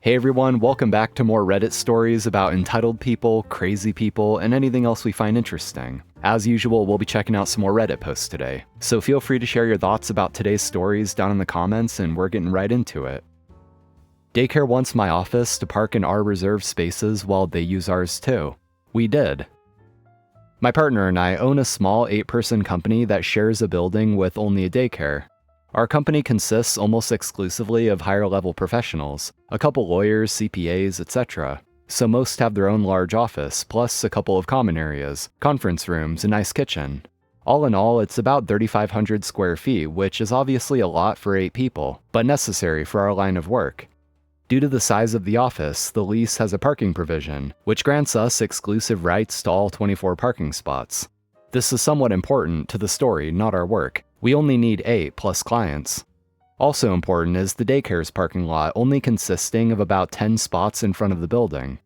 Hey everyone, welcome back to more Reddit stories about entitled people, crazy people, and anything else we find interesting. As usual, we'll be checking out some more Reddit posts today, so feel free to share your thoughts about today's stories down in the comments and we're getting right into it. Daycare wants my office to park in our reserved spaces while they use ours too. We did. My partner and I own a small 8-person company that shares a building with only a daycare. Our company consists almost exclusively of higher-level professionals, a couple lawyers, CPAs, etc. So most have their own large office, plus a couple of common areas, conference rooms, a nice kitchen. All in all, it's about 3,500 square feet, which is obviously a lot for 8 people, but necessary for our line of work. Due to the size of the office, the lease has a parking provision, which grants us exclusive rights to all 24 parking spots. This is somewhat important to the story, not our work. We only need 8 plus clients. Also important is the daycare's parking lot only consisting of about 10 spots in front of the building.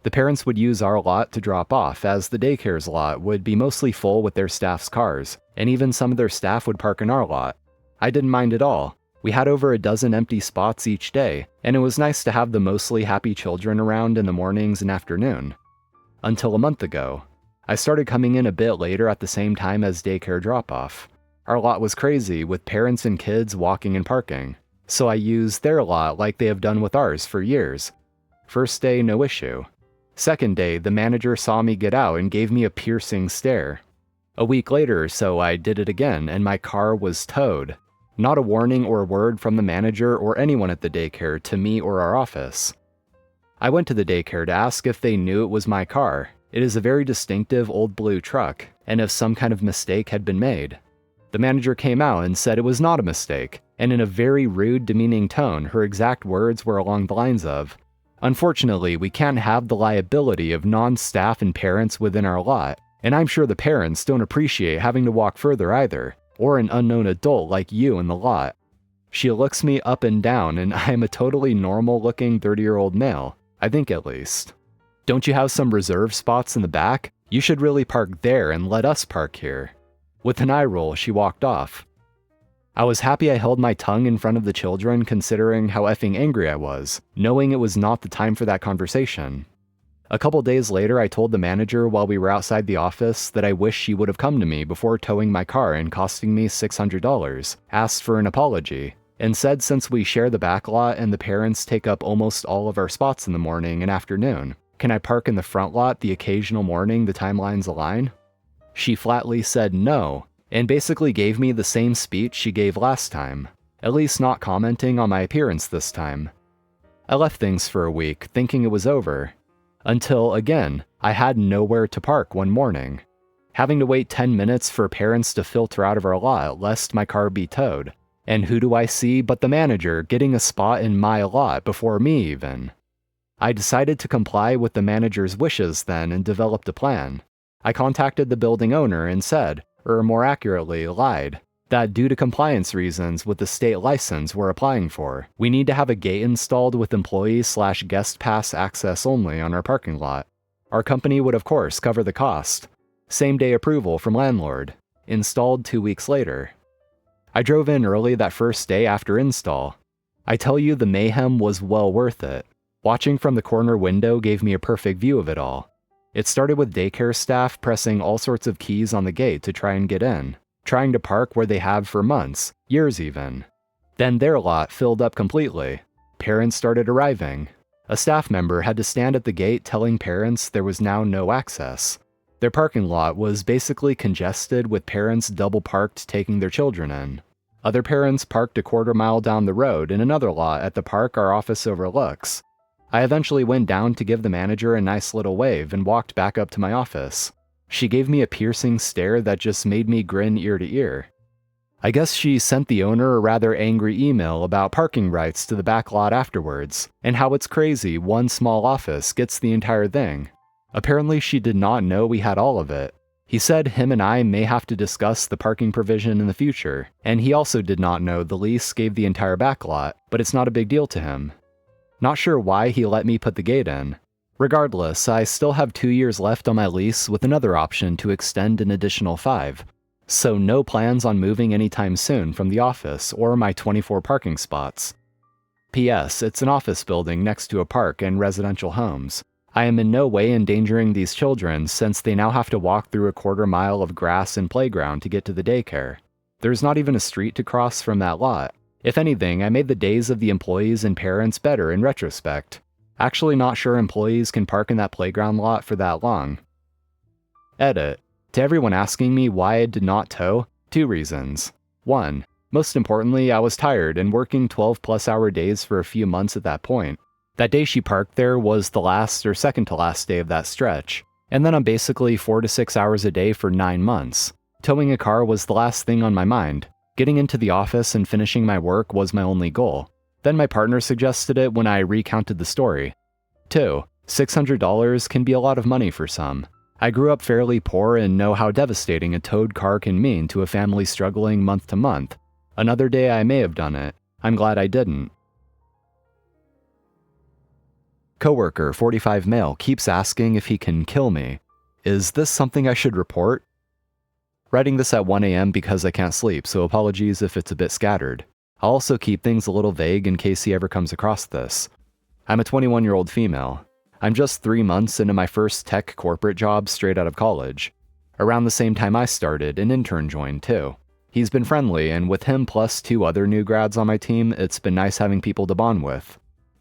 The parents would use our lot to drop off, as the daycare's lot would be mostly full with their staff's cars, and even some of their staff would park in our lot. I didn't mind at all. We had over a dozen empty spots each day, and it was nice to have the mostly happy children around in the mornings and afternoon. Until a month ago. I started coming in a bit later at the same time as daycare drop-off. Our lot was crazy, with parents and kids walking and parking, so I used their lot like they have done with ours for years. First day, no issue. Second day, the manager saw me get out and gave me a piercing stare. A week later or so, I did it again, and my car was towed. Not a warning or word from the manager or anyone at the daycare to me or our office. I went to the daycare to ask if they knew it was my car. It is a very distinctive old blue truck, and if some kind of mistake had been made. The manager came out and said it was not a mistake, and in a very rude, demeaning tone, her exact words were along the lines of, "Unfortunately, we can't have the liability of non-staff and parents within our lot, and I'm sure the parents don't appreciate having to walk further either, or an unknown adult like you in the lot." She looks me up and down, and I am a totally normal-looking 30-year-old male, I think at least. "Don't you have some reserved spots in the back? You should really park there and let us park here." With an eye roll, she walked off. I was happy I held my tongue in front of the children, considering how effing angry I was, knowing it was not the time for that conversation. A couple days later, I told the manager while we were outside the office that I wish she would have come to me before towing my car and costing me $600, asked for an apology, and said since we share the back lot and the parents take up almost all of our spots in the morning and afternoon, can I park in the front lot the occasional morning the timelines align? She flatly said no, and basically gave me the same speech she gave last time, at least not commenting on my appearance this time. I left things for a week, thinking it was over. Until, again, I had nowhere to park one morning. Having to wait 10 minutes for parents to filter out of our lot lest my car be towed. And who do I see but the manager getting a spot in my lot before me even? I decided to comply with the manager's wishes then and developed a plan. I contacted the building owner and said, or more accurately, lied, that due to compliance reasons with the state license we're applying for, we need to have a gate installed with employee/guest pass access only on our parking lot. Our company would of course cover the cost. Same-day approval from landlord. Installed 2 weeks later. I drove in early that first day after install. I tell you, the mayhem was well worth it. Watching from the corner window gave me a perfect view of it all. It started with daycare staff pressing all sorts of keys on the gate to try and get in, trying to park where they have for months, years even. Then their lot filled up completely. Parents started arriving. A staff member had to stand at the gate telling parents there was now no access. Their parking lot was basically congested with parents double parked taking their children in. Other parents parked a quarter-mile down the road in another lot at the park our office overlooks. I eventually went down to give the manager a nice little wave and walked back up to my office. She gave me a piercing stare that just made me grin ear to ear. I guess she sent the owner a rather angry email about parking rights to the back lot afterwards, and how it's crazy one small office gets the entire thing. Apparently she did not know we had all of it. He said him and I may have to discuss the parking provision in the future, and he also did not know the lease gave the entire back lot, but it's not a big deal to him. Not sure why he let me put the gate in. Regardless, I still have 2 years left on my lease with another option to extend an additional 5. So no plans on moving anytime soon from the office or my 24 parking spots. P.S. It's an office building next to a park and residential homes. I am in no way endangering these children since they now have to walk through a quarter-mile of grass and playground to get to the daycare. There's not even a street to cross from that lot. If anything, I made the days of the employees and parents better in retrospect. Actually not sure employees can park in that playground lot for that long. Edit. To everyone asking me why I did not tow, 2 reasons. 1. Most importantly, I was tired and working 12-plus-hour days for a few months at that point. That day she parked there was the last or second to last day of that stretch, and then I'm basically 4 to 6 hours a day for 9 months. Towing a car was the last thing on my mind. Getting into the office and finishing my work was my only goal. Then my partner suggested it when I recounted the story. 2. $600 can be a lot of money for some. I grew up fairly poor and know how devastating a towed car can mean to a family struggling month to month. Another day I may have done it. I'm glad I didn't. Coworker, 45 male, keeps asking if he can kill me. Is this something I should report? Writing this at 1 a.m. because I can't sleep, so apologies if it's a bit scattered. I'll also keep things a little vague in case he ever comes across this. I'm a 21-year-old female. I'm just 3 months into my first tech corporate job straight out of college. Around the same time I started, an intern joined too. He's been friendly, and with him plus 2 other new grads on my team, it's been nice having people to bond with.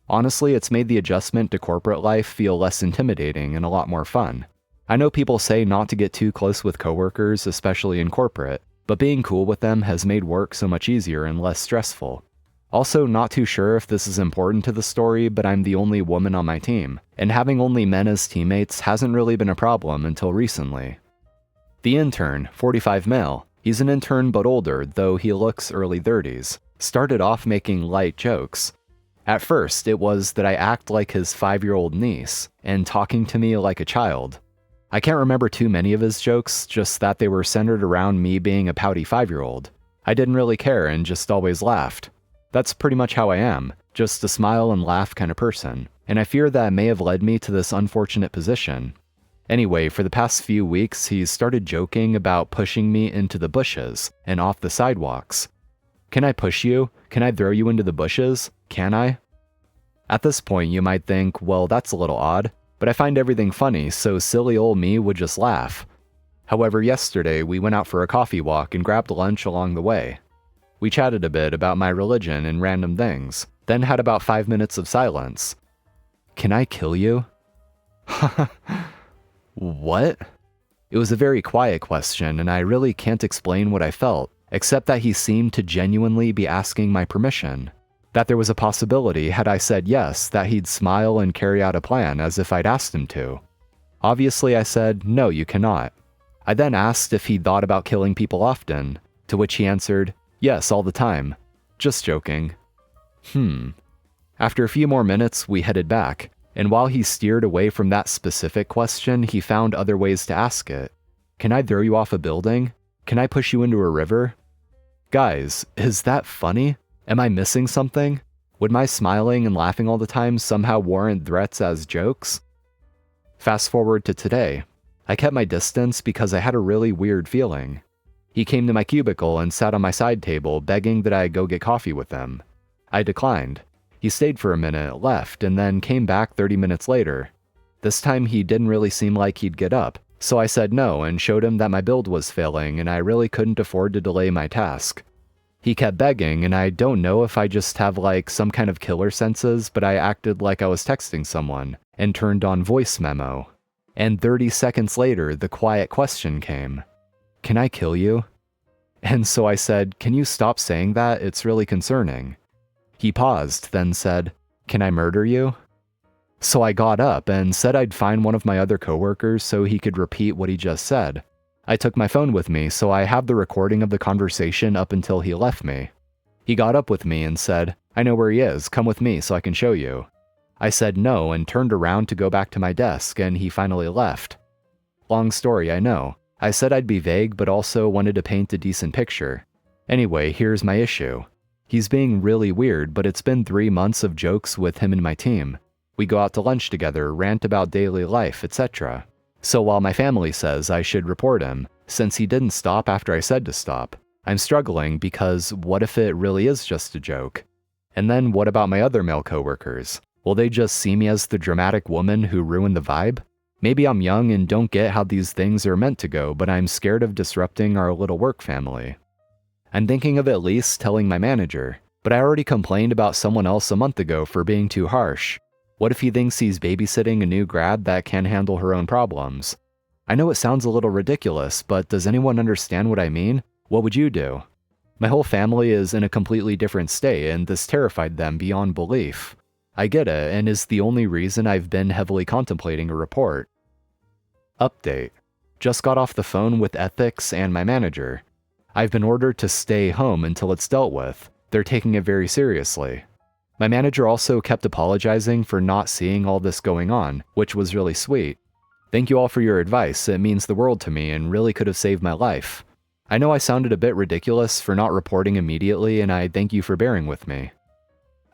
Honestly, it's made the adjustment to corporate life feel less intimidating and a lot more fun. I know people say not to get too close with coworkers, especially in corporate, but being cool with them has made work so much easier and less stressful. Also, not too sure if this is important to the story, but I'm the only woman on my team, and having only men as teammates hasn't really been a problem until recently. The intern, 45 male, he's an intern but older, though he looks early 30s, started off making light jokes. At first, it was that I act like his 5-year-old niece, and talking to me like a child. I can't remember too many of his jokes, just that they were centered around me being a pouty 5-year-old. I didn't really care and just always laughed. That's pretty much how I am, just a smile and laugh kind of person, and I fear that may have led me to this unfortunate position. Anyway, for the past few weeks, he's started joking about pushing me into the bushes and off the sidewalks. Can I push you? Can I throw you into the bushes? Can I? At this point, you might think, well, that's a little odd, but I find everything funny, so silly old me would just laugh. However, yesterday, we went out for a coffee walk and grabbed lunch along the way. We chatted a bit about my religion and random things, then had about 5 minutes of silence. Can I kill you? What? It was a very quiet question, and I really can't explain what I felt, except that he seemed to genuinely be asking my permission. That there was a possibility, had I said yes, that he'd smile and carry out a plan as if I'd asked him to. Obviously, I said, no, you cannot. I then asked if he'd thought about killing people often, to which he answered, yes, all the time. Just joking. After a few more minutes, we headed back, and while he steered away from that specific question, he found other ways to ask it. Can I throw you off a building? Can I push you into a river? Guys, is that funny? Am I missing something? Would my smiling and laughing all the time somehow warrant threats as jokes? Fast forward to today. I kept my distance because I had a really weird feeling. He came to my cubicle and sat on my side table, begging that I go get coffee with him. I declined. He stayed for a minute, left, and then came back 30 minutes later. This time he didn't really seem like he'd get up, so I said no and showed him that my build was failing and I really couldn't afford to delay my task. He kept begging, and I don't know if I just have like some kind of killer senses, but I acted like I was texting someone and turned on voice memo. And 30 seconds later, the quiet question came. Can I kill you? And so I said, can you stop saying that? It's really concerning. He paused, then said, can I murder you? So I got up and said I'd find one of my other coworkers so he could repeat what he just said. I took my phone with me, so I have the recording of the conversation up until he left me. He got up with me and said, I know where he is, come with me so I can show you. I said no and turned around to go back to my desk, and he finally left. Long story, I know. I said I'd be vague, but also wanted to paint a decent picture. Anyway, here's my issue. He's being really weird, but it's been 3 months of jokes with him and my team. We go out to lunch together, rant about daily life, etc. So while my family says I should report him, since he didn't stop after I said to stop, I'm struggling because what if it really is just a joke? And then what about my other male coworkers? Will they just see me as the dramatic woman who ruined the vibe? Maybe I'm young and don't get how these things are meant to go, but I'm scared of disrupting our little work family. I'm thinking of at least telling my manager, but I already complained about someone else a month ago for being too harsh. What if he thinks he's babysitting a new grad that can handle her own problems? I know it sounds a little ridiculous, but does anyone understand what I mean? What would you do? My whole family is in a completely different state, and this terrified them beyond belief. I get it, and is the only reason I've been heavily contemplating a report. Update. Just got off the phone with ethics and my manager. I've been ordered to stay home until it's dealt with. They're taking it very seriously. My manager also kept apologizing for not seeing all this going on, which was really sweet. Thank you all for your advice, it means the world to me and really could have saved my life. I know I sounded a bit ridiculous for not reporting immediately, and I thank you for bearing with me.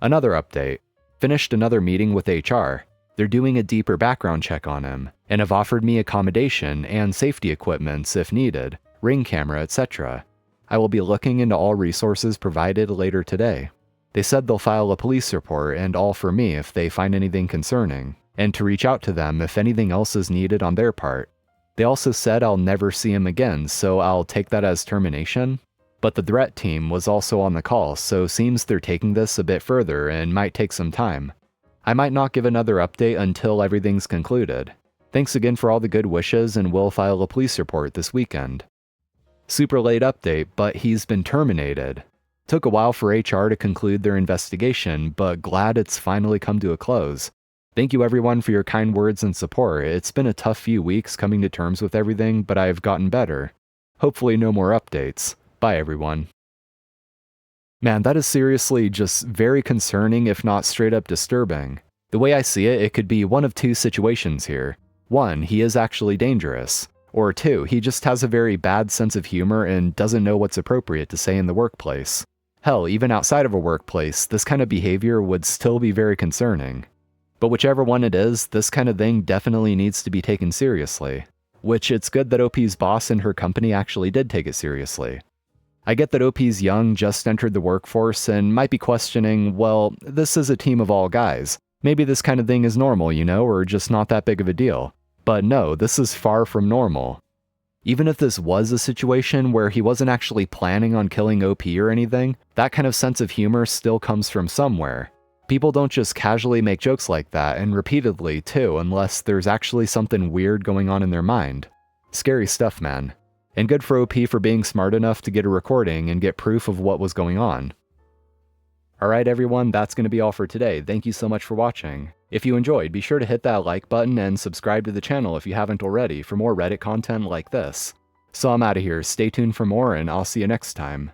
Another update. Finished another meeting with HR. They're doing a deeper background check on him, and have offered me accommodation and safety equipments if needed, ring camera, etc. I will be looking into all resources provided later today. They said they'll file a police report and all for me if they find anything concerning, and to reach out to them if anything else is needed on their part. They also said I'll never see him again, so I'll take that as termination. But the threat team was also on the call, so seems they're taking this a bit further and might take some time. I might not give another update until everything's concluded. Thanks again for all the good wishes, and we'll file a police report this weekend. Super late update, but he's been terminated. Took a while for HR to conclude their investigation, but glad it's finally come to a close. Thank you everyone for your kind words and support. It's been a tough few weeks coming to terms with everything, but I've gotten better. Hopefully no more updates. Bye everyone. Man, that is seriously just very concerning, if not straight up disturbing. The way I see it, it could be one of two situations here. One, he is actually dangerous. Or two, he just has a very bad sense of humor and doesn't know what's appropriate to say in the workplace. Hell, even outside of a workplace, this kind of behavior would still be very concerning. But whichever one it is, this kind of thing definitely needs to be taken seriously. Which it's good that OP's boss and her company actually did take it seriously. I get that OP's young, just entered the workforce, and might be questioning, well, this is a team of all guys. Maybe this kind of thing is normal, you know, or just not that big of a deal. But no, this is far from normal. Even if this was a situation where he wasn't actually planning on killing OP or anything, that kind of sense of humor still comes from somewhere. People don't just casually make jokes like that, and repeatedly too, unless there's actually something weird going on in their mind. Scary stuff, man. And good for OP for being smart enough to get a recording and get proof of what was going on. Alright everyone, that's going to be all for today. Thank you so much for watching. If you enjoyed, be sure to hit that like button and subscribe to the channel if you haven't already for more Reddit content like this. So I'm out of here, stay tuned for more, and I'll see you next time.